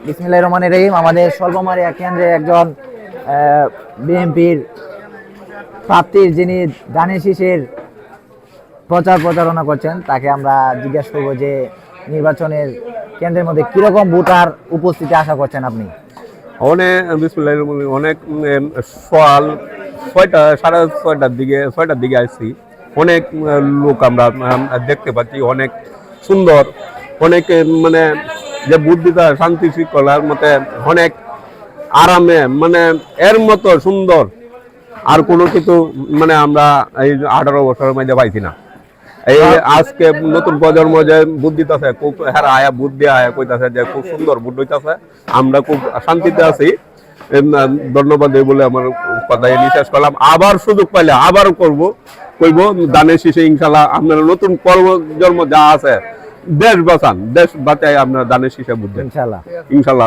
বিসমিল্লাহির রহমানির রহিম। আমাদের স্বল্পমারিয়া কেন্দ্রে একজন বিএনপির প্রার্থীর যিনি ধানের শীষের প্রচারণা করছেন, তাকে আমরা জিজ্ঞাসা করবো যে নির্বাচনের কেন্দ্রের মধ্যে কিরকম ভোটার উপস্থিতি আশা করছেন আপনি? অনেক বিসমিল্লাহির রহমানির অনেক সকাল 6:30 দিকে আসছি। অনেক লোক আমরা দেখতে পাচ্ছি, অনেক সুন্দর, অনেক মানে যে বুদ্ধিতা শান্তি শৃঙ্খলার মতে অনেক আরামে, মানে এর মতো সুন্দর আর কোনো কিছু মানে আমরা এই 18 বছরের মধ্যে পাইছি না। এই আজকে নতুন প্রজন্ম যে বুদ্ধিতে আছে, খুব হ্যাঁ আয়া বুদ্ধি আয়া কইতাছে যে খুব সুন্দর বুদ্ধ হইতাছে, আমরা খুব শান্তিতে আছি। ধন্যবাদ বলে আমার কথা নিঃশ্বাস করলাম। আবার সুযোগ পাইলে আবার কইব ধানের শীষে ইনশাল্লাহ আপনার নতুন প্রজন্ম যা আছে দেশ বাঁচান, দেশ বাঁচায় আপনার ধানের শীষে বুদ্ধি ইনশাআল্লাহ। ইনশাল্লাহ।